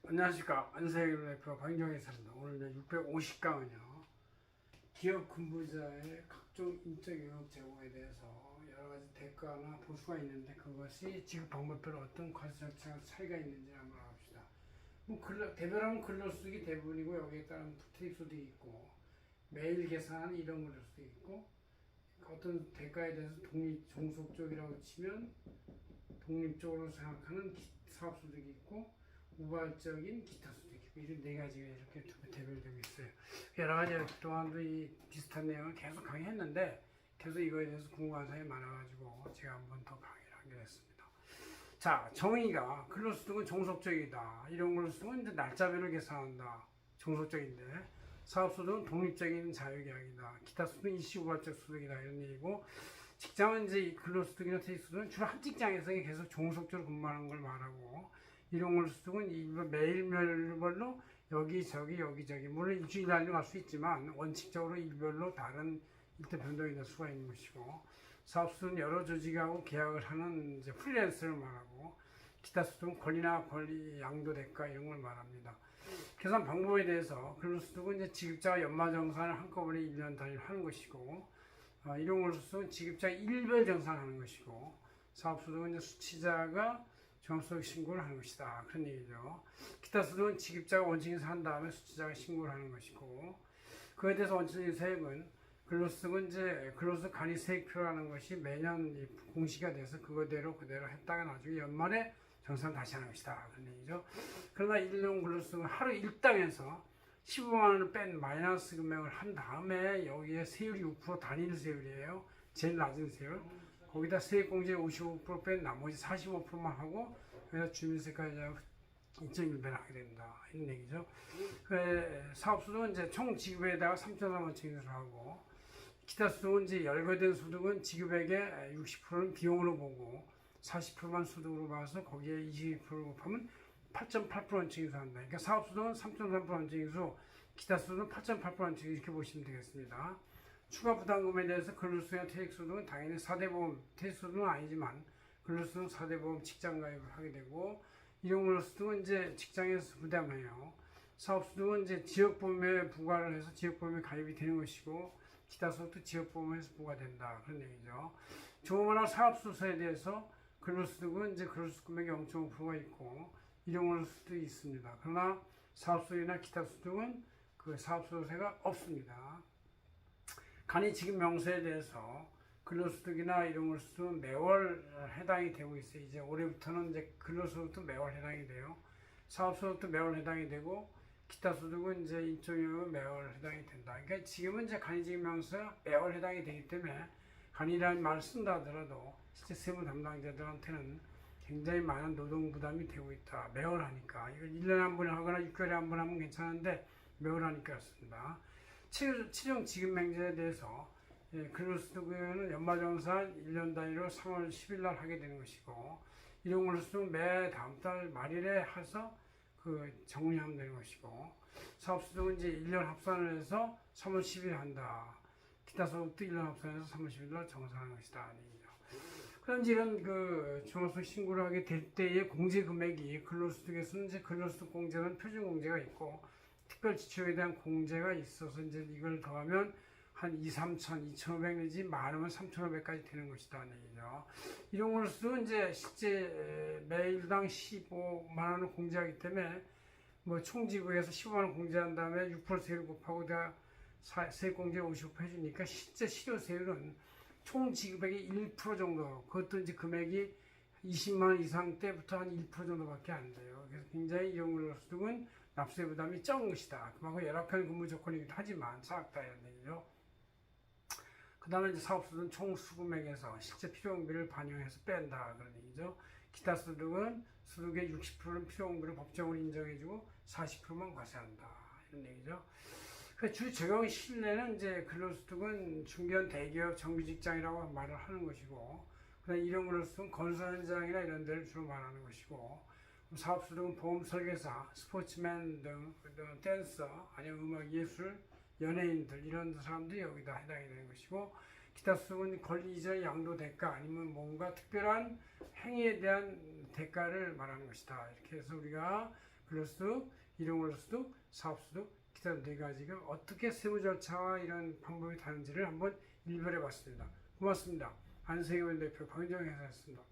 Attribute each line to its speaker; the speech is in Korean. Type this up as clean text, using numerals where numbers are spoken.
Speaker 1: 안녕하십니까. 안세일 대표 강정희사입니다. 오늘 이제 650강은요. 기업 근무자의 각종 인적 영역 제공에 대해서 여러 가지 대가나 보수가 있는데 그것이 지급 방법별로 어떤 과세 절차가 차이가 있는지 한번 알아봅시다. 대별하면 근로소득이 대부분이고 여기에 따른 투입소득이 있고 매일 계산하는 이런 근로소득이 있고 어떤 대가에 대해서 종속적이라고 치면 독립적으로 생각하는 사업소득이 있고 우발적인 기타 소득 이런 네 가지가 이렇게 대별되고 있어요. 여러 가지 동안도 이 비슷한 내용을 계속 강의했는데 계속 이거에 대해서 궁금한 사람이 많아가지고 제가 한 번 더 강의를 하게 됐습니다. 자, 정의가 근로소득은 종속적이다. 이런 근로소득은 이제 날짜별로 계산한다. 종속적인데 사업소득은 독립적인 자유계약이다. 기타 소득은 일시우발적 소득이다. 이런 얘기고 직장은 이제 근로소득이나 퇴직소득은 주로 한 직장에서 계속 종속적으로 근무하는 걸 말하고 이런 근로소득은 매일별로 여기저기 물론 일주일 단위로 갈 수 있지만 원칙적으로 일별로 다른 일대 변동이 될 수가 있는 것이고 사업소득은 여러 조직하고 계약을 하는 이제 프리랜서를 말하고 기타 소득은 권리 양도 대가 이런 걸 말합니다. 계산 방법에 대해서 근로소득은 이제 지급자가 연말정산을 한꺼번에 1년 단위로 하는 것이고 이런 근로소득은 지급자가 일별 정산하는 것이고 사업소득은 이제 수취자가 종합소득 신고를 하는 것이다. 그런 얘기죠. 기타 소득은 지급자가 원칙에서 한 다음에 수취자가 신고를 하는 것이고 그에 대해서 원칙적인 세액은 근로소득은 이제 근로소득 간이세액표라는 것이 매년 공시가 돼서 그대로 했다가 나중에 연말에 정산 다시 하는 것이다. 그런 얘기죠. 그러나 일용 근로소득은 하루 일당에서 15만 원을 뺀 마이너스 금액을 한 다음에 여기에 세율이 6% 단일 세율이에요. 제일 낮은 세율. 거기다 세액공제 55% 뺀 나머지 45%만 하고 그래서 주민세까지 2.1배를 하게 된다. 이런 얘기죠. 사업소득은 이제 총 지급에다가 3,300원 징수를 하고 기타 소득은 이제 열거된 소득은 지급액의 60%는 비용으로 보고 40%만 소득으로 봐서 거기에 22% 곱하면 8.8% 징수한다. 그러니까 사업소득은 3.3% 징수, 기타 소득은 8.8% 징수 이렇게 보시면 되겠습니다. 추가 부담금에 대해서 근로소득이나 퇴직소득은 당연히 4대 보험, 퇴직소득은 아니지만 근로소득은 4대 보험 직장 가입을 하게 되고 이런 근로소득은 이제 직장에서 부담해요. 사업소득은 이제 지역보험에 부과를 해서 지역보험에 가입이 되는 것이고 기타 소득도 지역보험에서 부과된다. 그런 얘기죠. 조그마한 사업소득에 대해서 근로소득은 이제 근로소득 금액이 0.5%가 있고 이런 근로소득이 있습니다. 그러나 사업소득이나 기타 소득은 그 사업소득세가 없습니다. 간이 지급 명세에 대해서 근로소득이나 이런 것은 매월 해당이 되고 있어요. 이제 올해부터는 이제 근로소득도 매월 해당이 돼요. 사업소득도 매월 해당이 되고 기타 소득은 이제 인적용은 매월 해당이 된다. 그러니까 지금은 이제 간이지급 명세가 매월 해당이 되기 때문에 간이라는 말을 쓴다 하더라도 실제 세무 담당자들한테는 굉장히 많은 노동 부담이 되고 있다. 매월 하니까. 이걸 1년에 한 번 하거나 6개월에 한 번 하면 괜찮은데 매월 하니까 그렇습니다. 최종 지급 명제에 대해서 근로소득은 연말정산 1년 단위로 3월 10일 날 하게 되는 것이고 이런 근로소득은 매 다음 달 말일에 해서 정리하면 되는 것이고 사업소득은 이제 1년 합산을 해서 3월 10일 한다. 기타 소득도 1년 합산해서 3월 10일 날 정산하는 것이다. 그럼 이제 이런 종합소득 신고를 하게 될 때의 공제 금액이 근로소득에서는 이제 근로소득 공제는 표준 공제가 있고 특별 지출에 대한 공제가 있어서 이제 이걸 더하면 한 2,500 내지 많으면 3,500까지 되는 것이다. 얘기죠. 이런 걸로서 이제 실제 매일당 15만 원을 공제하기 때문에 뭐 총지급에서 15만 원 공제한 다음에 6% 세율 곱하고 다 세액 공제 50% 해주니까 실제 실효세율은 총 지급액의 1% 정도, 그것도 이제 금액이 20만 원 이상 때부터 한 1% 정도밖에 안 돼요. 그래서 굉장히 이런 근로소득은 납세 부담이 적은 것이다. 그만큼 열악한 근무 조건이기도 하지만 작다 이런 얘기죠. 그 다음에 이제 사업소득은 총 수금액에서 실제 필요경비를 반영해서 뺀다 그런 얘기죠. 기타 소득은 소득의 60%는 필요경비를 법적으로 인정해주고 40%만 과세한다 이런 얘기죠. 주 적용 실내는 이제 근로소득은 중견 대기업 정규직장이라고 말을 하는 것이고 그다음 이런 근로소득은 건설 현장이나 이런 데를 주로 말하는 것이고 사업소득은 보험 설계사, 스포츠맨 등 댄서, 아니면 음악 예술, 연예인들 이런 사람들이 여기다 해당이 되는 것이고 기타 소득은 권리 이전 양도 대가 아니면 뭔가 특별한 행위에 대한 대가를 말하는 것이다. 이렇게 해서 우리가 근로소득, 일용근로소득, 사업소득, 기타 네 가지가 어떻게 세무 절차와 이런 방법이 다른지를 한번 일별해 봤습니다. 고맙습니다. 안세경 대표 박윤정 회사였습니다.